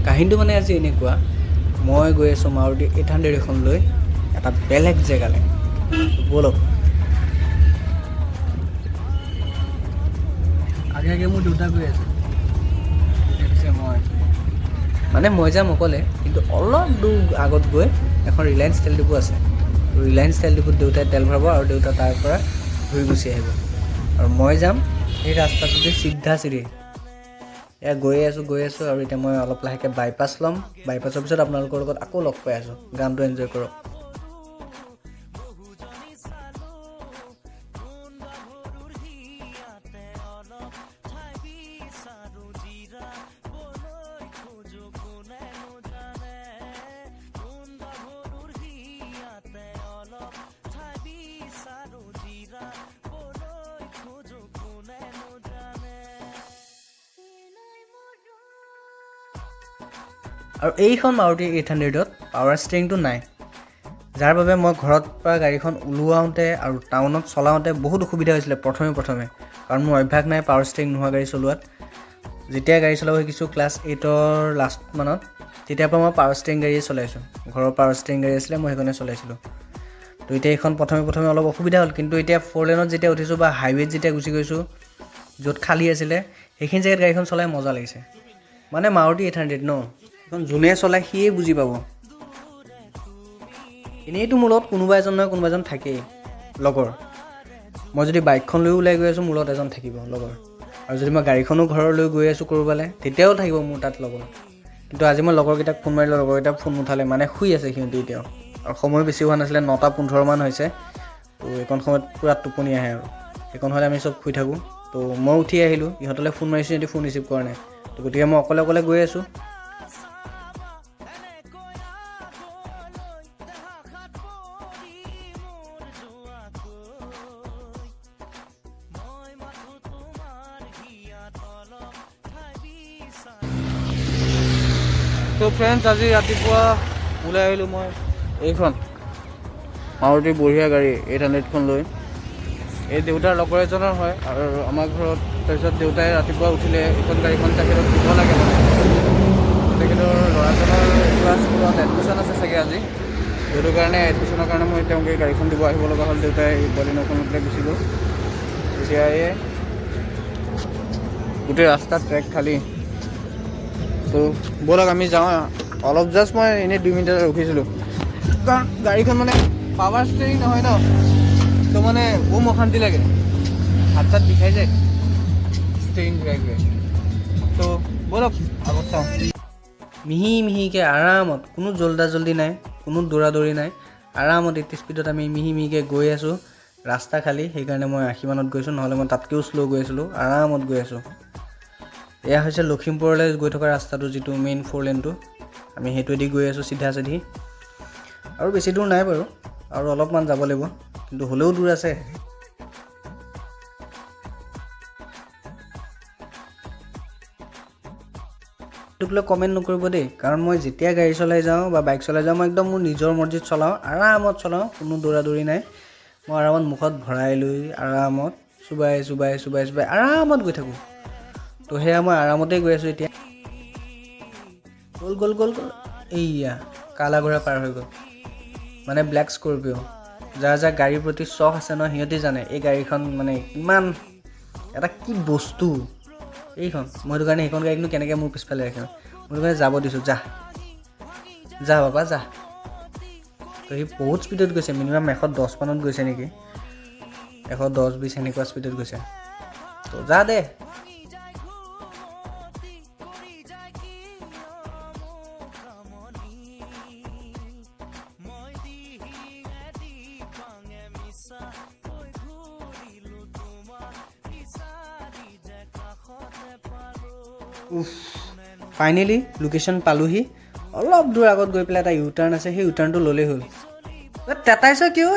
কাহিনীটো মানে আজি এনেকুৱা, মই গৈ আছোঁ মাৰুতি 800 এখন লৈ এটা বেলেগ জেগালৈ। ব'লক। আগে আগে মোৰ দেউতা গৈ আছে, পিছে মই যাম অকলে, কিন্তু অলপ দূৰ আগত গৈ এখন ৰিলায়েঞ্চ তেল ডিপু আছে। ৰিলায়েঞ্চ তেল ডিপুত দেউতাই তেল ভৰাব আৰু দেউতা তাৰ পৰা ঘূৰি গুচি আহিব, আৰু মই যাম সেই ৰাস্তাটোতে চিধা চিধি। এয়া গৈ আছোঁ আৰু এতিয়া মই অলপ লাহেকৈ বাইপাছ ল'ম। বাইপাছৰ পিছত আপোনালোকৰ লগত আকৌ লগ পাই আছোঁ। গানটো এনজয় কৰক। আৰু এইখন মাৰুতি 800ত পাৱাৰ ষ্টিয়াৰিংটো নাই, যাৰ বাবে মই ঘৰত পৰা গাড়ীখন ওলোৱাওঁতে আৰু টাউনত চলাওঁতে বহুত অসুবিধা হৈছিলে প্ৰথমে কাৰণ মোৰ অভ্যাস নাই পাৱাৰ ষ্টিয়াৰিং নোহোৱা গাড়ী চলোৱাত। যেতিয়া গাড়ী চলাব শিকিছোঁ ক্লাছ 8ৰ লাষ্ট মানত, তেতিয়াৰ পৰা মই পাৱাৰ ষ্টিয়াৰিং গাড়ীয়ে চলাইছোঁ। ঘৰৰ পাৱাৰ ষ্টিয়াৰিং গাড়ী আছিলে, মই সেইখনে চলাইছিলোঁ। তো এতিয়া এইখন প্ৰথমে অলপ অসুবিধা হ'ল, কিন্তু এতিয়া 4 লেনত যেতিয়া উঠিছোঁ বা হাইৱেত যেতিয়া গুচি গৈছোঁ, য'ত খালী আছিলে সেইখিনি জেগাত গাড়ীখন চলাই মজা লাগিছে। মানে মাৰুতি 800 ন, এখন যোনে চলাই সিয়ে বুজি পাব। এনেইতো মোৰ লগত কোনোবা এজন থাকেই লগৰ। মই যদি বাইকখন লৈ ওলাই গৈ আছোঁ, মোৰ লগত এজন থাকিব লগৰ। আৰু যদি মই গাড়ীখনো ঘৰলৈ গৈ আছোঁ ক'ৰবালৈ, তেতিয়াও থাকিব মোৰ তাত লগৰ। কিন্তু আজি মই লগৰকেইটাক ফোন মাৰিলোঁ, লগৰকেইটাক ফোন নুঠালে, মানে শুই আছে সিহঁতি এতিয়াও। আৰু সময় বেছি হোৱা নাছিলে, 9:15 মান হৈছে। তো এইকণ সময়ত পূৰা টোপনি আহে, আৰু সেইকণ হ'লে আমি চব শুই থাকোঁ। তো মই উঠি আহিলোঁ, ইহঁতলৈ ফোন মাৰিছোঁ, সিহঁতি ফোন ৰিচিভ কৰা নাই। তো গতিকে মই অকলে গৈ আছোঁ। তো ফ্ৰেণ্ডছ, আজি ৰাতিপুৱা ওলাই আহিলোঁ মই এইখন মাৰুতি বঢ়িয়া গাড়ী 800খন লৈ। এই দেউতাৰ লগৰ এজনৰ হয়, আৰু আমাৰ ঘৰত তাৰপিছত দেউতাই ৰাতিপুৱা উঠিলে এইখন গাড়ীখন তেখেতক দিব লাগে। মানে তেখেতৰ ল'ৰাজনৰ কিবা স্কুলত এডমিশ্যন আছে চাগে আজি, সেইটো কাৰণে এডমিশ্যনৰ কাৰণে মই তেওঁক এই গাড়ীখন দিব আহিব লগা হ'ল। দেউতাই বলিন'খন উঠিলে গুচি গ'ল। এতিয়া এই গোটেই ৰাস্তাত ট্ৰেক খালী। তো ব'লক আমি যাওঁ। অলপ জাষ্ট মই এনেই 2 মিনিট ৰখিছিলোঁ, কাৰণ গাড়ীখন মানে পাৱাৰ ষ্টিয়াৰিং নহয় ন, তো মানে অশান্তি লাগে, হাত চাত বিষাই যায় ষ্টিয়াৰিং ঘূৰাই। তো ব'লক আগত চাওঁ। মিহিকৈ আৰামত, কোনো জল্দি নাই, কোনো দৌৰি নাই, আৰামত 80 স্পীডত আমি মিহিকৈ গৈ আছোঁ। ৰাস্তা খালী, সেইকাৰণে মই 80 মানত গৈছোঁ, নহ'লে মই তাতকৈও শ্ল' গৈ আছিলোঁ। আৰামত গৈ আছোঁ। এয়া হৈছে লখিমপুৰলৈ গৈ থকা ৰাস্তাটো, যিটো মেইন 4 লেনটো। আমি সেইটোৱেদি গৈ আছোঁ চিধা চিধি। আৰু বেছি দূৰ নাই বাৰু, আৰু অলপমান যাব লাগিব, কিন্তু হ'লেও দূৰ আছে। এইটোক লৈ কমেণ্ট নকৰিব দেই, কাৰণ মই যেতিয়া গাড়ী চলাই যাওঁ বা বাইক চলাই যাওঁ, মই একদম মোৰ নিজৰ মৰ্জিত চলাওঁ, আৰামত চলাওঁ, কোনো দৌৰি নাই। মই আৰামত মুখত ভৰাই লৈ আৰামত চুবাই আৰামত গৈ থাকোঁ। তো সেয়া মই আৰামতেই গৈ আছোঁ। এতিয়া গ'ল এইয়া কালা ঘোঁৰা পাৰ হৈ গ'ল, মানে ব্লেক স্কৰপিঅ'। যাৰ গাড়ীৰ প্ৰতি চখ আছে ন, সিহঁতি জানে এই গাড়ীখন মানে ইমান এটা কি বস্তু এইখন। মই সেইটো কাৰণে সেইখন গাড়ীকনো কেনেকৈ মোৰ পিছফালে ৰাখিম, মই সেইটো কাৰণে যাব দিছোঁ। যা বাবা যা। তো সি বহুত স্পীডত গৈছে, মিনিমাম 110 মানত গৈছে নেকি, 110-20 এনেকুৱা স্পীডত গৈছে। তো যা দে। ফাইনেলি লোকেশ্যন পালোহি। অলপ দূৰ আগত গৈ পেলাই এটা ইউ টাৰ্ণ আছে, সেই ইউ টাৰ্ণটো ল'লেই হ'ল। তেতাইছ কিয়?